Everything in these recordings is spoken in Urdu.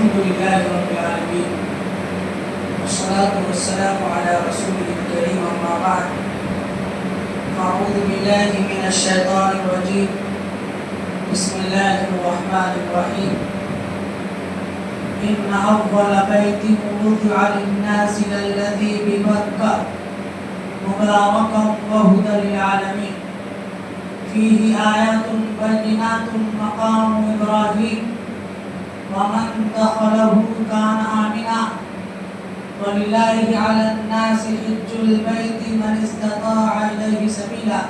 الحمد لله رب العالمين والصلاة والسلام على رسوله الكريم أما بعد أعوذ بالله من الشيطان الرجيم بسم الله الرحمن الرحيم إن أول بيت وضع للناس للذي ببكة مباركا وهدى للعالمين فيه آيات بينات مقام إبراهيم ومن دخله كان آمنا ولله على الناس حج البيت من استطاع إليه سبيلا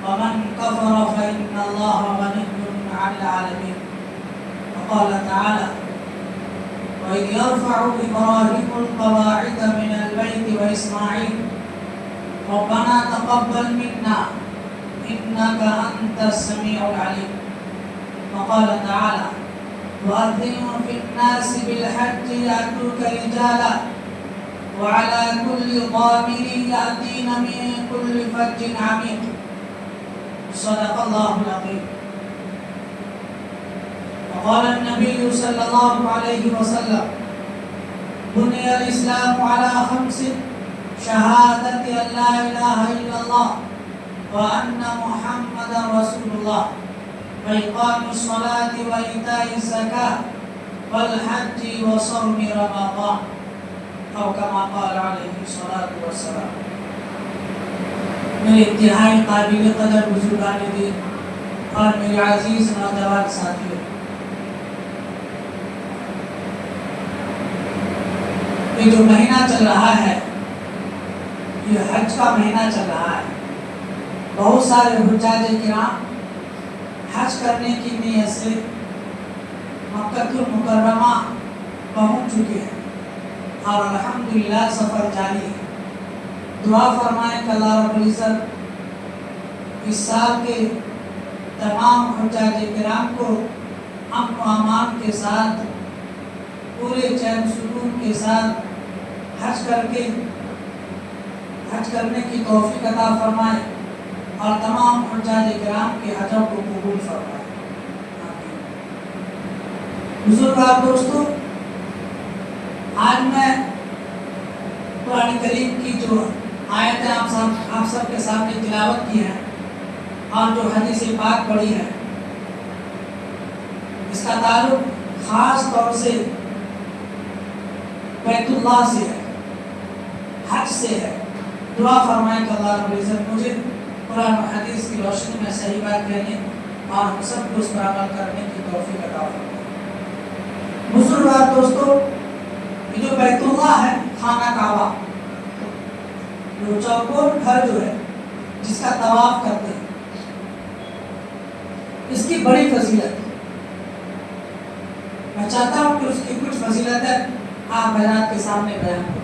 ومن كفر فإن الله غني عن العالمين. وقال تعالى وإذ يرفع إبراهيم القواعد من البيت وإسماعيل ربنا تقبل منا إنك أنت السميع العليم. وقال تعالى وأذن في الناس بالحج يأتوك رجالا وعلى كل ضامر يأتين من كل فج عميق. صدق الله العظيم. وقال النبي صلى الله عليه وسلم بني الإسلام على خمس شهادة أن لا إله إلا الله وأن محمدا رسول الله وإقام الصلاة وإيتاء الزكاة والحج وصوم رمضان أو كما قال عليه الصلاة والسلام. میرے انتہائی قابل قدر بزرگان دین اور میرے عزیز نوجوان ساتھیوں، یہ جو مہینہ چل رہا ہے یہ حج کا مہینہ چل رہا ہے. بہت سارے حجاج کرام حج کرنے کی نیت سے مکہ المکرمہ پہنچ چکے ہیں اور الحمدللہ سفر جاری ہے. دعا فرمائیں کہ اللہ رب العزت اس سال کے تمام حجاج کرام کو امن و امان کے ساتھ پورے چین سکون کے ساتھ حج کرنے کی توفیق عطا فرمائے اور تمام حجاج کرام کے حجوں کو قبول فرمائے. بزرگان دوستو، آج میں قرآن کریم کی جو آیتیں آپ سب کے سامنے تلاوت کی ہیں اور جو حدیث پاک پڑھی ہے، اس کا تعلق خاص طور سے بیت اللہ سے ہے، حج سے ہے. دعا فرمائیں کہ اللہ رب العزت مجھے قرآن و حدیث کی روشنی میں صحیح بات کہنے اور ہم سب کو اس پر عمل کرنے کی توفیق عطا فرمائے. بزرگان دوستو، یہ جو بیت اللہ ہے، خانہ کعبہ، جو چوکور گھر جو ہے جس کا طواف کرتے ہیں، اس کی بڑی فضیلت ہے. میں چاہتا ہوں کہ اس کی کچھ فضیلتیں آپ حضرات کے سامنے بیان کروں.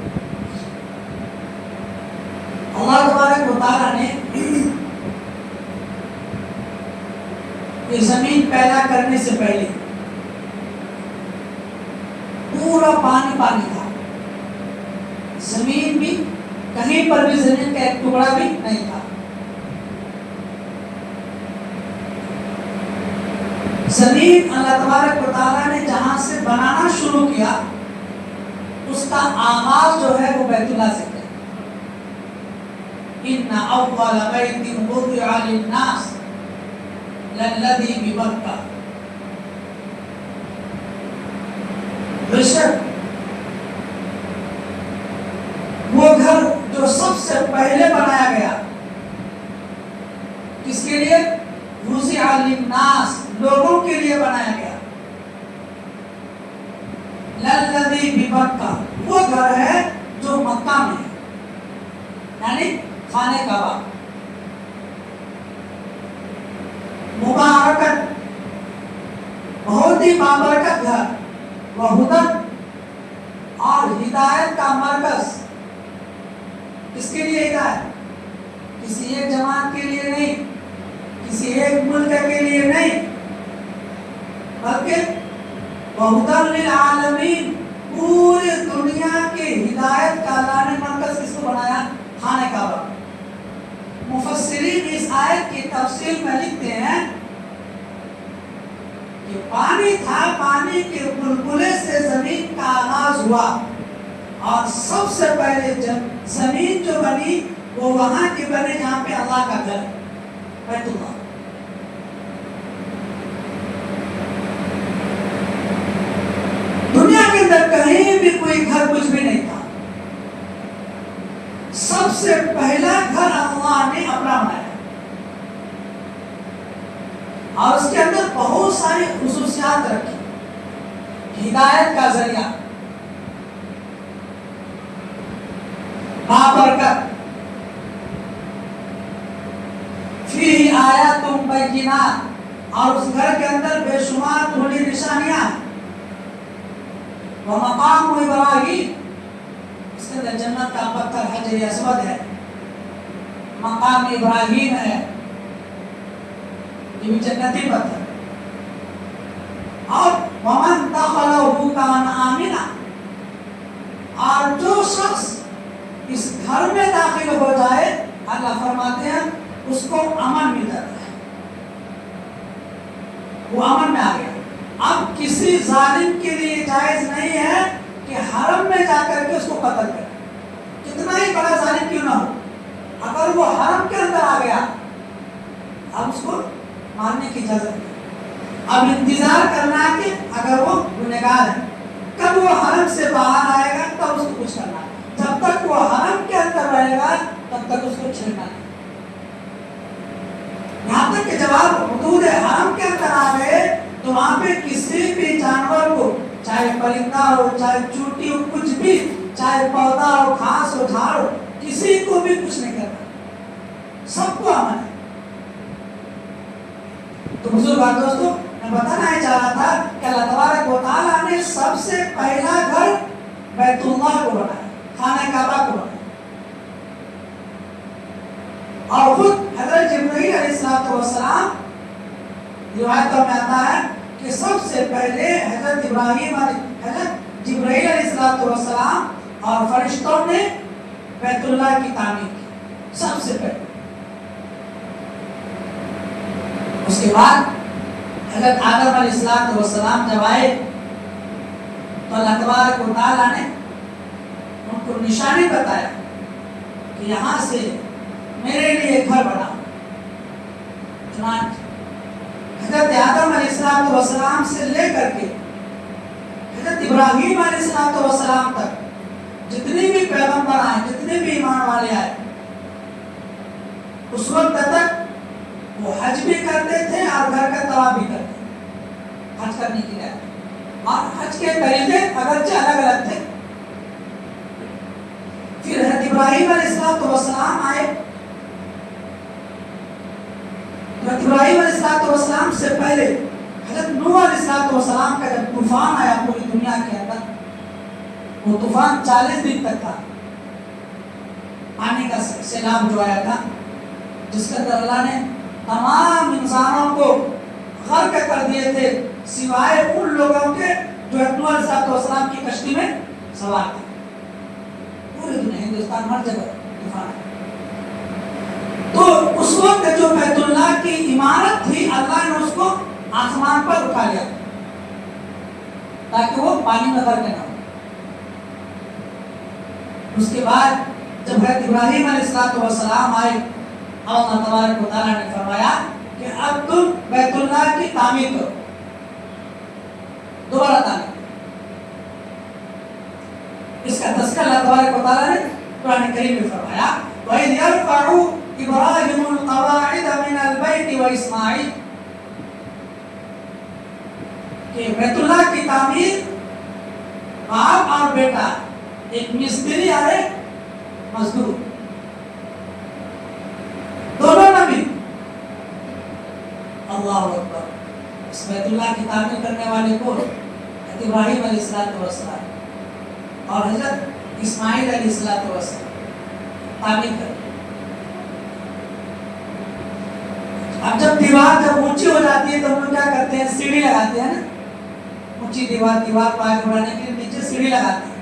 اللہ تبارک و تعالیٰ نے یہ زمین پیدا کرنے سے پہلے پورا پانی پانی تھا. زمین بھی کہیں پر بھی زمین کا ایک ٹکڑا بھی نہیں تھا. زمین اللہ تبارک و تعالیٰ نے جہاں سے بنانا شروع کیا، اس کا آغاز جو ہے وہ بیت اللہ سے. ان اول بیت وضع للناس للذی ببکہ. بے شک وہ گھر جو سب سے پہلے بنایا گیا، کس کے لیے؟ وضع للناس، لوگوں کے لیے بنایا گیا. للذی ببکہ، وہ گھر ہے جو مکہ میں ہے، یعنی خانہ کعبہ. مبارکت، بہت ہی بابرکت گھر. وہدن، اور ہدایت کا مرکز. کس کے لیے ہدایت؟ کسی ایک جماعت کے لیے نہیں، کسی ایک ملک کے لیے نہیں، بلکہ وہدن للعالمین، پوری دنیا کی ہدایت کا اللہ نے مرکز کس کو بنایا؟ خانہ کعبہ. مفسرین اس آیت کی تفسیر میں لکھتے ہیں کہ پانی تھا، پانی کے بلبلے سے زمین کا آغاز ہوا، اور سب سے پہلے جب زمین جو بنی وہ وہاں کی بنی جہاں پہ اللہ کا گھر ہے، بیت اللہ۔ دنیا کے اندر کہیں بھی کوئی گھر کچھ بھی نہیں تھا، سب سے پہلا گھر اللہ نے اپنا بنایا، اور اس کے اندر بہت ساری خصوصیات رکھی۔ ہدایت کا ذریعہ، بابرکت، فیہ آیات بینات، اور اس گھر کے اندر بے شمار کھلی نشانیاں، ومقام ابراہیم، اس کے اندر جنت کا پتھر حجر اسود ہے، مقام ابراہیم ہے، یہ بھی جنتی پتھر، اور ومن دخلہ کان آمنا، اور جو شخص اس گھر میں داخل ہو جائے اللہ فرماتے ہیں اس کو امن مل جاتا ہے، وہ امن میں آ گیا۔ اب کسی ظالم کے لیے جائز نہیں ہے کہ حرم میں جا کر کے اس کو قتل کرے، کتنا ہی بڑا ظالم کیوں نہ ہو، اگر وہ حرم کے اندر آ گیا اب اس کو مارنے کی اجازت نہیں۔ اب انتظار کرنا ہے کہ اگر وہ گنہگار ہے کب وہ حرم سے باہر آئے گا تب اس کو کچھ کرنا ہے، جب تک وہ حرم کے اندر رہے گا تب تک اس کو چھیڑنا نہیں۔ یہاں تک کہ جب آپ حدود حرم کے اندر آ گئے تو وہاں پہ کسی بھی جانور کو، چاہے پرندہ ہو، چاہے چوٹی ہو، کچھ بھی، چاہے پودا ہو، گھاس ہو، جھاڑ ہو، کسی کو بھی کچھ نہیں کرنا، سب کو امن ہے۔ تو بزرگ اور دوستو، میں بتانا ہی چاہ رہا تھا کہ اللہ تبارک و تعالیٰ نے سب سے پہلا گھر بیت اللہ کو بنایا، خانہ کعبہ کو بنایا، اور خود حضرت جبرائیل علیہ السلام روایتوں میں آتا ہے کہ سب سے پہلے حضرت جبرائیل علیہ السلام اور فرشتوں نے بیت اللہ کی تعمیر کی سب سے پہلے۔ اس کے بعد حضرت آدم علیہ السلام جب آئے تو اللہ تبارک و تعالیٰ نے ان کو نشانی بتایا کہ یہاں سے میرے لیے گھر بنا۔ چنانچہ حضرت آدم علیہ السلام سے لے کر کے حضرت ابراہیم علیہ السلام تک جتنے بھی پیغمبر آئے، جتنے بھی ایمان والے آئے، اس وقت تک وہ حج بھی کرتے تھے اور گھر کا طواف بھی کرتے تھے، حج کرنے کے لیے، اور حج کے طریقے اگرچہ الگ الگ تھے۔ پھر حضرت ابراہیم علیہ السلام آئے، حضرت ابراہیم علیہ السلام سے پہلے حضرت نوح علیہ السلام کا جب طوفان آیا پوری دنیا کے اندر، وہ طوفان 40 دن تک تھا، پانی کا سیلاب جو آیا تھا، جس کے اندر اللہ نے تمام انسانوں کو غرق کر دیے تھے سوائے ان لوگوں کے جو نوح علیہ السلام کی کشتی میں سوار تھے۔ پوری دنیا، ہندوستان ہر جگہ طوفان ہے۔ تو اس وقت جو بیت اللہ کی عمارت تھی اللہ نے اس کو آسمان پر اٹھا لیا تاکہ وہ پانی میں غرق نہ ہو۔ اس کے بعد جب حضرت ابراہیم علیہ السلام آئے، اللہ تبارک و تعالیٰ نے فرمایا کہ اب تم بیت اللہ کی تعمیر کرو، دوبارہ تعمیر۔ اس کا تذکرہ اللہ تبارک و تعالیٰ نے قرآن کریم میں فرمایا، وَإِذْ يَرْفَعُ إِبْرَاهِيمُ الْقَوَاعِدَ مِنَ الْبَيْتِ وَإِسْمَاعِيلُ، کہ بیت اللہ کی تعمیر باپ اور بیٹا، ایک مستری اور ایک مزدور، دونوں نبی، اللہ اکبر، اس بیت اللہ کی تعمیر کرنے والے کو حضرت ابراہیم علیہ السلام اور حضرت اسماعیل علیہ السلام تعمیر کر۔ اب جب دیوار جب اونچی ہو جاتی ہے تو ہم لوگ کیا کرتے ہیں، سیڑھی لگاتے ہیں نا، اونچی دیوار کو آگے بڑھانے کے لیے نیچے سیڑھی لگاتے ہیں۔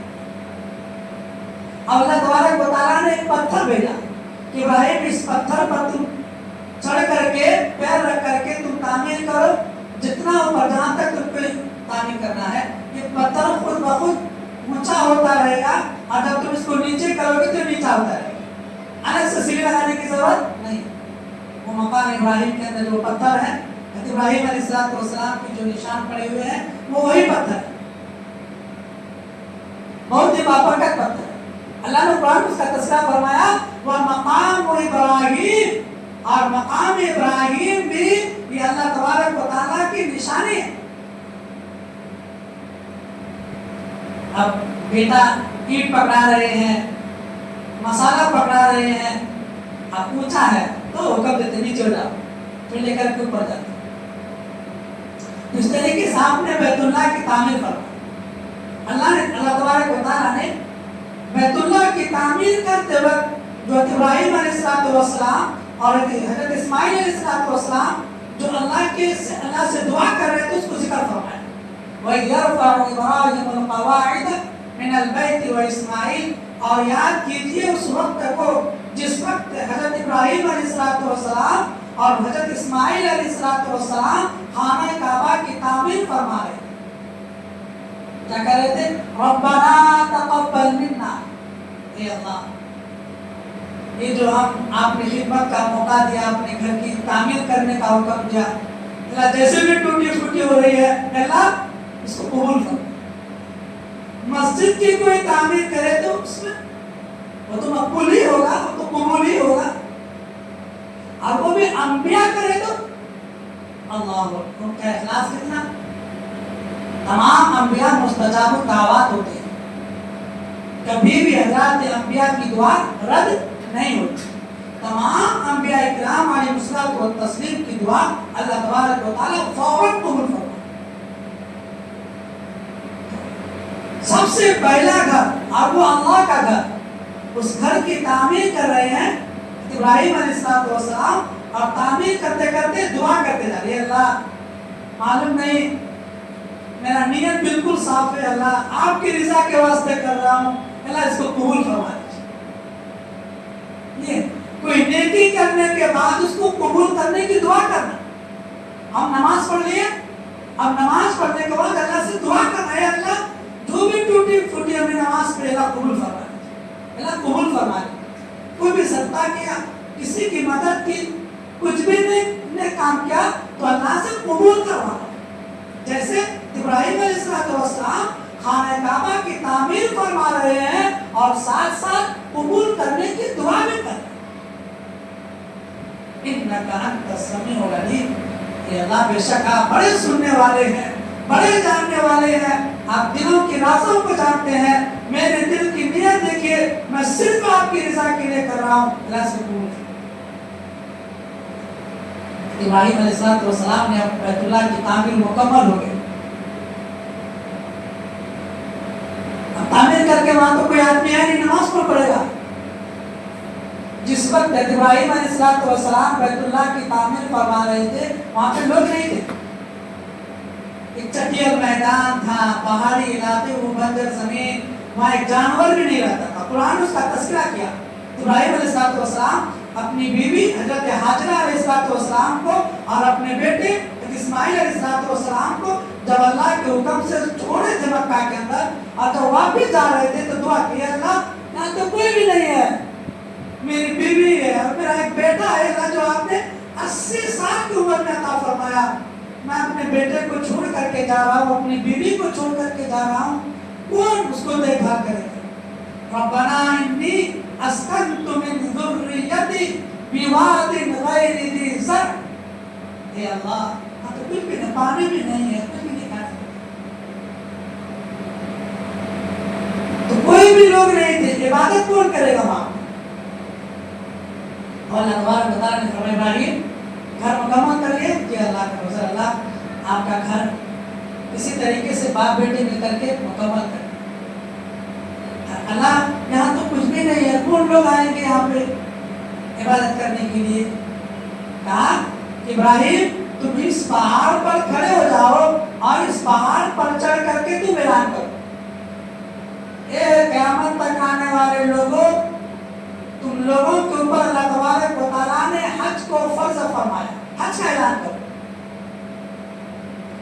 اب اللہ تبارک و تعالیٰ نے ایک پتھر بھیجا کہ ابراہیم اس پتھر پر تم چڑھ کر کے پیر رکھ کر کے تم تعمیر کرو، جتنا اوپر جہاں تک تم کو تعمیر کرنا ہے، یہ پتھر خود بخود اونچا ہوتا رہے گا، اور جب تم اس کو نیچے کرو گے تو نیچا ہوتا رہے گا، الگ سے سیڑھی لگانے کی ضرورت نہیں۔ وہ مقام ابراہیم کے اندر جو پتھر ہے، ابراہیم علیہ السلام کے جو نشان پڑے ہوئے ہیں وہ وہی پتھر ہے، بہت ہی بابرکت پتھر ہے۔ اللہ نے قرآن اس کا تذکرہ فرمایا، وہ مقام ابراہیم، اور مقام ابراہیم بھی یہ اللہ تبارک و تعالیٰ کی نشانی ہے۔ اب بیٹا اینٹ پکڑا رہے ہیں، مسالہ پکڑا رہے ہیں، اب اونچا ہے تو حکم دیتے نیچے ہو جاؤ، پھر لے کر کے اوپر جاتے۔ اس طریقے سے آپ نے بیت اللہ کی تعمیر فرمائی۔ اللہ تبارک و تعالیٰ نے بیت اللہ کی تعمیر کرتے وقت جو ابراہیم علیہ السلام اور حضرت اسماعیل علیہ السلام جو اللہ سے دعا کر رہے تھے اس کو ذکر فرمایا۔ وَإِذْ يَرْفَعُ إِبْرَاهِيمُ الْقَوَاعِدَ مِنَ الْبَيْتِ وَإِسْمَاعِيلُ، اور یاد کیجئے اس وقت کو جس وقت حضرت ابراہیم علیہ السلام اور حضرت اسماعیل علیہ السلام خانہ کعبہ کی تعمیر فرما رہے تھے۔ کیا کہہ رہے تھے؟ ربنا تقبل منا، اے اللہ یہ جو آپ نے خدمت کا موقع دیا، اپنے گھر کی تعمیر کرنے کا حکم دیا، اللہ جیسے بھی ٹوٹی پھوٹی ہو رہی ہے اللہ اس کو قبول کرو۔ مسجد کی کوئی تعمیر کرے تو اس میں وہ تو مقبول ہی ہوگا، وہ تو قبول ہی ہوگا، اور وہ بھی انبیاء کرے تو اللہ ان کا اخلاص کتنا۔ تمام انبیاء مستجاب الدعوات ہوتے ہیں، کبھی بھی حضرات انبیاء کی دعا رد نہیں ہوتی۔ تمام انبیاء اکرام علیہ الصلوۃ والتسلیم کی دعا اللہ تبارک و تعالیٰ فوراً قبول فرماتا۔ سب سے پہلا گھر اور وہ اللہ کا گھر، اس گھر کی تعمیر کر رہے ہیں ابراہیم علیہ السلام، اور تعمیر کرتے کرتے دعا کرتے جا رہے، اللہ معلوم نہیں میرا نیت بالکل صاف ہے، اللہ آپ کی رضا کے واسطے کر رہا ہوں، اللہ اس کو قبول فرما دیجیے۔ یہ کوئی نیکی کرنے کے بعد اس کو قبول کرنے کی دعا کرنا۔ ہم نماز پڑھ لیے، اب نماز پڑھنے کے بعد اللہ سے دعا کرنا ہے، اللہ جو بھی ٹوٹی پھوٹی ہمیں نماز پڑھے اللہ قبول فرما دیجیے، اللہ قبول فرما دیجیے۔ کوئی بھی صدقہ کیا، کسی کی مدد کی، کچھ بھی نے کام کیا تو اللہ سے قبول کروانا۔ جیسے ابراہیم علیہ السلام خانہ کعبہ کی تعمیر فرما رہے ہیں اور ساتھ ساتھ قبول کرنے کی دعا بھی کر رہے ہیں۔ انک انت السمیع العلیم، یہ اللہ بے شک آپ بڑے سننے والے ہیں، بڑے جاننے والے ہیں، آپ دلوں کی رازوں کو جانتے ہیں، میرے دل کی نیت دیکھیے، میں صرف آپ کی رضا کے لیے کر رہا ہوں، اللہ سے قبول۔ ابراہیم علیہ السلام نے بیت اللہ کی تعمیر مکمل ہو گئی۔ اب تعمیر کر کے وہاں تو کوئی آدمی ہے نہیں، نماز کون پڑھے گا؟ جس وقت ابراہیم علیہ السلام بیت اللہ کی تعمیر فرما رہے تھے وہاں پہ لوگ نہیں تھے، ایک چٹیل میدان تھا، پہاڑی علاقے، وہ بنجر زمین، وہاں ایک جانور بھی نہیں رہتا تھا۔ قرآن اس کا تذکرہ کیا۔ ابراہیم علیہ السلام اپنی بیوی حضرت ہاجرہ علیہ السلام کو اور اپنے بیٹے اسماعیل علیہ السلام کو جب اللہ کے حکم سے چھوڑے تھے مکہ کے اندر، اور جب واپس جا رہے تھے تو دعا کی، اللہ یہاں تو کوئی بھی نہیں ہے، میری بیوی ہے اور میرا ایک بیٹا ہے، اللہ جو آپ نے 80 سال کی عمر میں عطا فرمایا، میں اپنے بیٹے کو چھوڑ کر کے جا رہا ہوں، اپنی بیوی کو چھوڑ کر کے جا رہا ہوں، کون اس کو دیکھ بھال کرے گا؟ ربنا انی اسکنت من ذریتی بواد غیر ذی زرع، اے اللہ ہاں تو کچھ بھی نہیں، پانی بھی نہیں ہے، کچھ بھی نہیں کھا سکتے، تو کوئی بھی لوگ نہیں تھے، عبادت کون کرے گا وہاں؟ اور اللہ تبارک و تعالیٰ نے فرمایا ابراہیم گھر مکمل کر لیا کہ اللہ کا فضل، اللہ آپ کا گھر اسی طریقے سے باپ بیٹے مل کر کے مکمل کر، اللہ یہاں تو کچھ بھی نہیں ہے، کون لوگ آئیں گے یہاں پہ عبادت کرنے کے لیے؟ کہا ابراہیم تم اس پہاڑ پر کھڑے ہو جاؤ اور اس پہاڑ پر چڑھ کر کے تم اعلان کرو، اے قیامت تک آنے والے لوگوں، تم لوگوں کے اوپر اللہ تبارک و تعالیٰ نے حج کو فرض فرمایا، حج کا اعلان کرو۔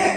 1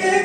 1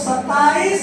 27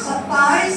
27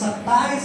27